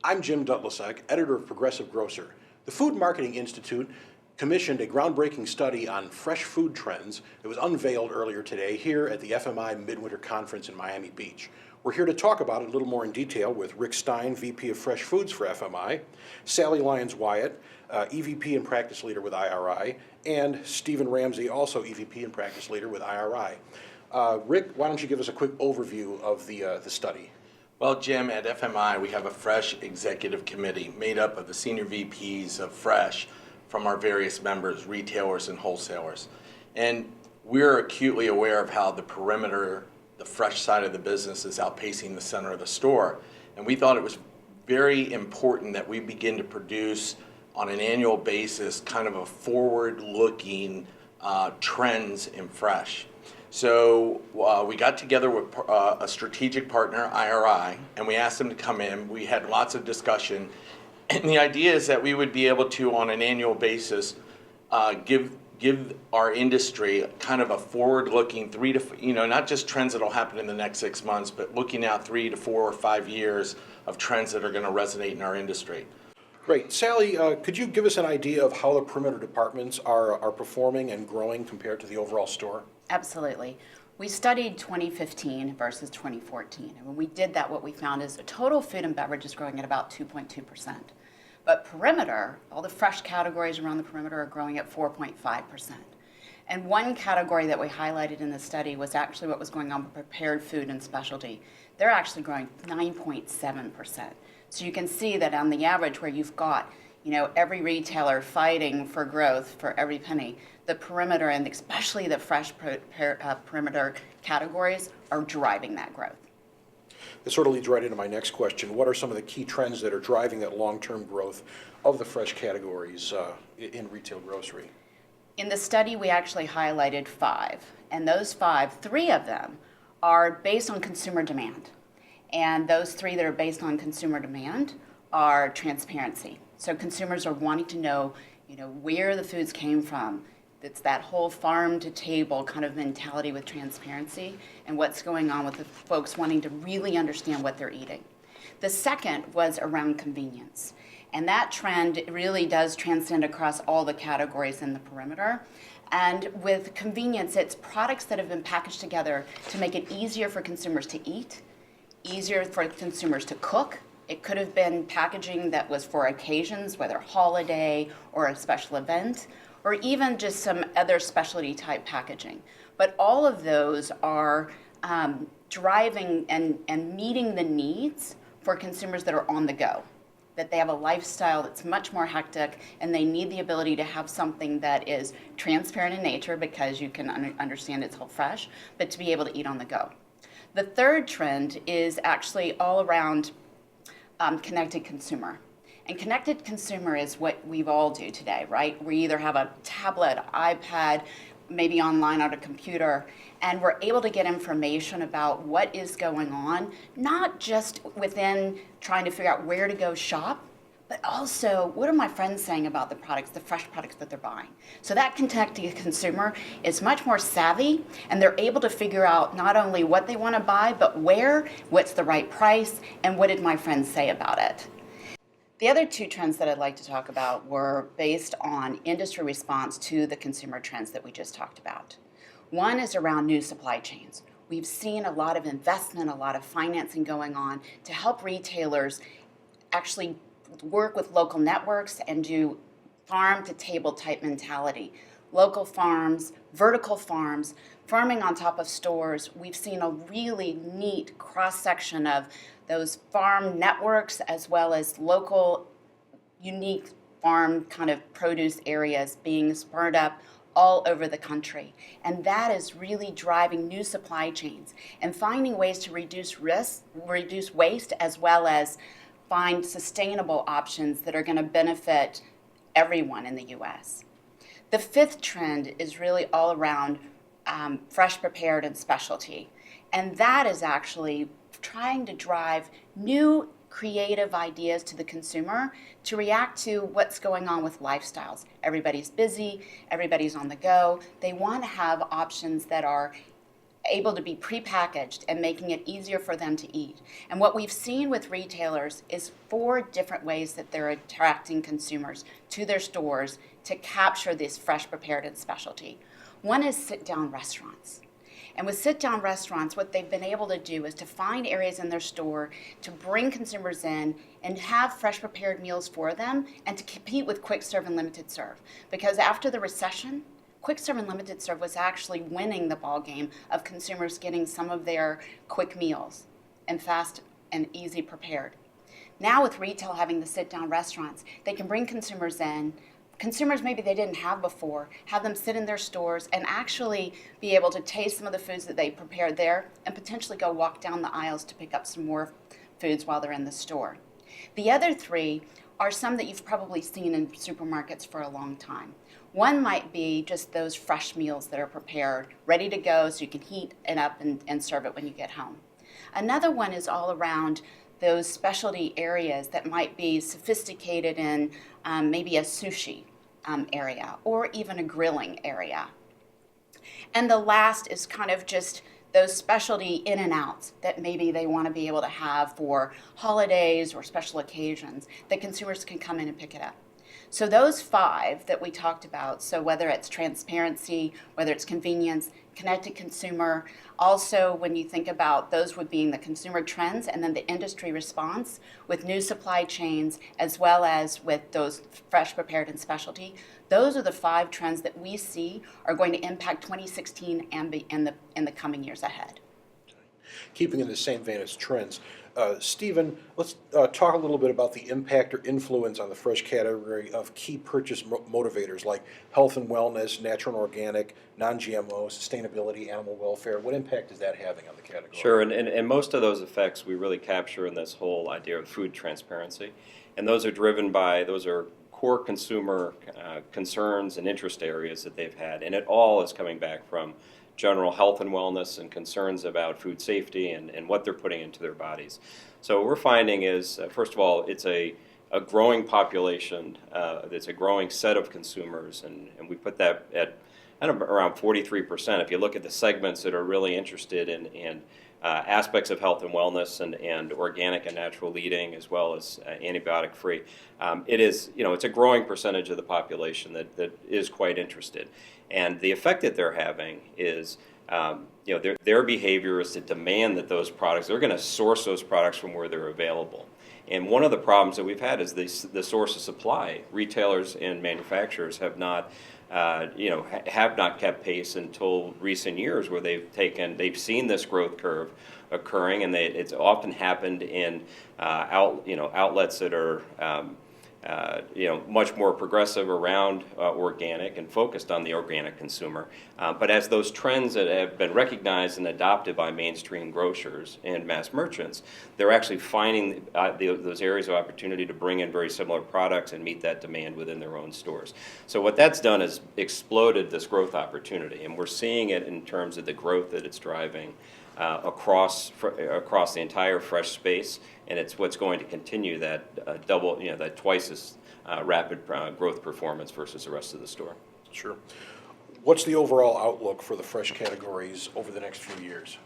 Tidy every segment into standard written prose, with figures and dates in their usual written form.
I'm Jim Dutlasek, editor of Progressive Grocer. The Food Marketing Institute commissioned a groundbreaking study on fresh food trends that was unveiled earlier today here at the FMI Midwinter Conference in Miami Beach. We're here to talk about it a little more in detail with Rick Stein, VP of Fresh Foods for FMI, Sally Lyons-Wyatt, EVP and Practice Leader with IRI, and Stephen Ramsey, also EVP and Practice Leader with IRI. Rick, why don't you give us a quick overview of the study? Well, Jim, at FMI, we have a Fresh Executive Committee made up of the senior VPs of Fresh from our various members, retailers and wholesalers. And we're acutely aware of how the perimeter, the fresh side of the business, is outpacing the center of the store. And we thought it was very important that we begin to produce on an annual basis kind of a forward-looking trends in fresh. So we got together with a strategic partner, IRI, and we asked them to come in. We had lots of discussion. And the idea is that we would be able to, on an annual basis, give our industry kind of a forward-looking not just trends that will happen in the next 6 months, but looking out 3 to 4 or 5 years of trends that are going to resonate in our industry. Great. Sally, could you give us an idea of how the perimeter departments are performing and growing compared to the overall store? Absolutely. We studied 2015 versus 2014. And when we did that, what we found is the total food and beverage is growing at about 2.2%. But perimeter, all the fresh categories around the perimeter are growing at 4.5%. And one category that we highlighted in the study was actually what was going on with prepared food and specialty. They're actually growing 9.7%. So you can see that on the average where you've got, every retailer fighting for growth for every penny, the perimeter and especially the fresh perimeter categories are driving that growth. This sort of leads right into my next question. What are some of the key trends that are driving that long-term growth of the fresh categories in retail grocery? In the study, we actually highlighted 5. And those 5, 3 of them are based on consumer demand. And those 3 that are based on consumer demand are transparency. So consumers are wanting to know, where the foods came from. It's that whole farm to table kind of mentality with transparency and what's going on with the folks wanting to really understand what they're eating. The second was around convenience. And that trend really does transcend across all the categories in the perimeter. And with convenience, it's products that have been packaged together to make it easier for consumers to eat, easier for consumers to cook. It could have been packaging that was for occasions, whether holiday or a special event, or even just some other specialty type packaging. But all of those are driving and meeting the needs for consumers that are on the go, that they have a lifestyle that's much more hectic and they need the ability to have something that is transparent in nature because you can understand it's all fresh, but to be able to eat on the go. The third trend is actually all around connected consumer. And connected consumer is what we all do today, right? We either have a tablet, iPad, maybe online on a computer, and we're able to get information about what is going on, not just within trying to figure out where to go shop, but also what are my friends saying about the products, the fresh products that they're buying. So that connected consumer is much more savvy, and they're able to figure out not only what they want to buy, but where, what's the right price, and what did my friends say about it. The other 2 trends that I'd like to talk about were based on industry response to the consumer trends that we just talked about. One is around new supply chains. We've seen a lot of investment, a lot of financing going on to help retailers actually work with local networks and do farm-to-table type mentality. Local farms, vertical farms, farming on top of stores. We've seen a really neat cross-section of those farm networks as well as local, unique farm kind of produce areas being spurred up all over the country. And that is really driving new supply chains and finding ways to reduce risk, reduce waste, as well as find sustainable options that are going to benefit everyone in the U.S. The 5th trend is really all around fresh prepared and specialty. And that is actually trying to drive new creative ideas to the consumer to react to what's going on with lifestyles. Everybody's busy, everybody's on the go. They want to have options that are able to be prepackaged and making it easier for them to eat. And what we've seen with retailers is 4 different ways that they're attracting consumers to their stores to capture this fresh, prepared, and specialty. One is sit-down restaurants. And with sit-down restaurants, what they've been able to do is to find areas in their store to bring consumers in and have fresh prepared meals for them and to compete with quick serve and limited serve. Because after the recession, quick serve and limited serve was actually winning the ball game of consumers getting some of their quick meals and fast and easy prepared. Now with retail having the sit-down restaurants, they can bring consumers in, consumers maybe they didn't have before, have them sit in their stores and actually be able to taste some of the foods that they prepared there and potentially go walk down the aisles to pick up some more foods while they're in the store. The other 3 are some that you've probably seen in supermarkets for a long time. One might be just those fresh meals that are prepared, ready to go so you can heat it up and serve it when you get home. Another one is all around those specialty areas that might be sophisticated in maybe a sushi area or even a grilling area. And the last is kind of just those specialty in and outs that maybe they want to be able to have for holidays or special occasions that consumers can come in and pick it up. So those 5 that we talked about, so whether it's transparency, whether it's convenience, connected consumer, also when you think about those would being the consumer trends and then the industry response with new supply chains as well as with those fresh, prepared, and specialty, those are the 5 trends that we see are going to impact 2016 and in the coming years ahead. Keeping in the same vein as trends, Stephen, let's talk a little bit about the impact or influence on the fresh category of key purchase motivators like health and wellness, natural and organic, non-GMO, sustainability, animal welfare. What impact is that having on the category? Sure, and most of those effects we really capture in this whole idea of food transparency. And those are driven by, those are core consumer concerns and interest areas that they've had. And it all is coming back from general health and wellness and concerns about food safety and what they're putting into their bodies. So what we're finding is, first of all, it's a growing population, it's a growing set of consumers, and we put that at kind of around 43%. If you look at the segments that are really interested in aspects of health and wellness and organic and natural eating as well as antibiotic free, it is, it's a growing percentage of the population that is quite interested. And the effect that they're having is, their behavior is to demand that those products, they're going to source those products from where they're available. And one of the problems that we've had is the source of supply. Retailers and manufacturers have not, have not kept pace until recent years, where they've seen this growth curve occurring, and it's often happened in outlets that are much more progressive around organic and focused on the organic consumer. But as those trends that have been recognized and adopted by mainstream grocers and mass merchants, they're actually finding those areas of opportunity to bring in very similar products and meet that demand within their own stores. So what that's done is exploded this growth opportunity, and we're seeing it in terms of the growth that it's driving across the entire fresh space, and it's what's going to continue that that twice as rapid growth performance versus the rest of the store. Sure. What's the overall outlook for the fresh categories over the next few years?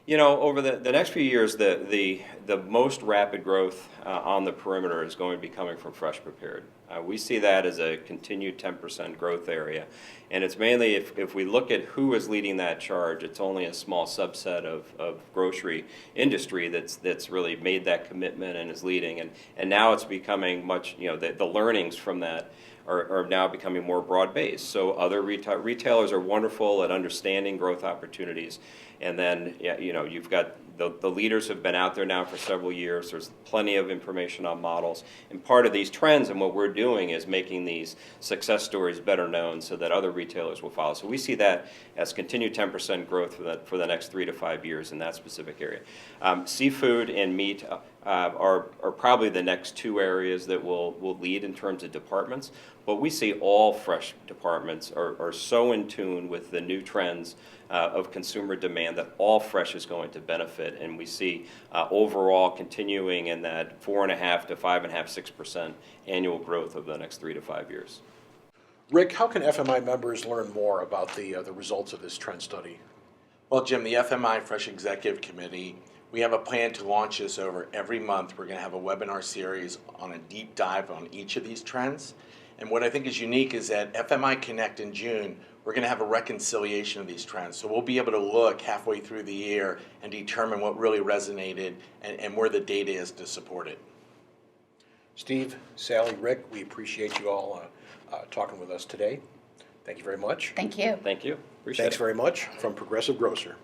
Over the next few years, the most rapid growth on the perimeter is going to be coming from fresh prepared. We see that as a continued 10% growth area. And it's mainly, if we look at who is leading that charge, it's only a small subset of grocery industry that's really made that commitment and is leading. And now it's becoming much, the learnings from that are now becoming more broad-based. So other retailers are wonderful at understanding growth opportunities. And then, you've got the leaders have been out there now for several years. There's plenty of information on models. And part of these trends and what we're doing is making these success stories better known so that other retailers will follow. So we see that as continued 10% growth for the next 3 to 5 years in that specific area. Seafood and meat are probably the next 2 areas that will lead in terms of departments. But we see all fresh departments are so in tune with the new trends of consumer demand that all fresh is going to benefit. And we see overall continuing in that 4.5 to 5.5, 6% annual growth over the next 3 to 5 years. Rick, how can FMI members learn more about the results of this trend study? Well, Jim, the FMI Fresh Executive Committee, we have a plan to launch this over every month. We're going to have a webinar series on a deep dive on each of these trends. And what I think is unique is that FMI Connect in June, we're going to have a reconciliation of these trends. So we'll be able to look halfway through the year and determine what really resonated and where the data is to support it. Steve, Sally, Rick, we appreciate you all talking with us today. Thank you very much. Thank you. Thank you. Appreciate Thanks it. very much from Progressive Grocer.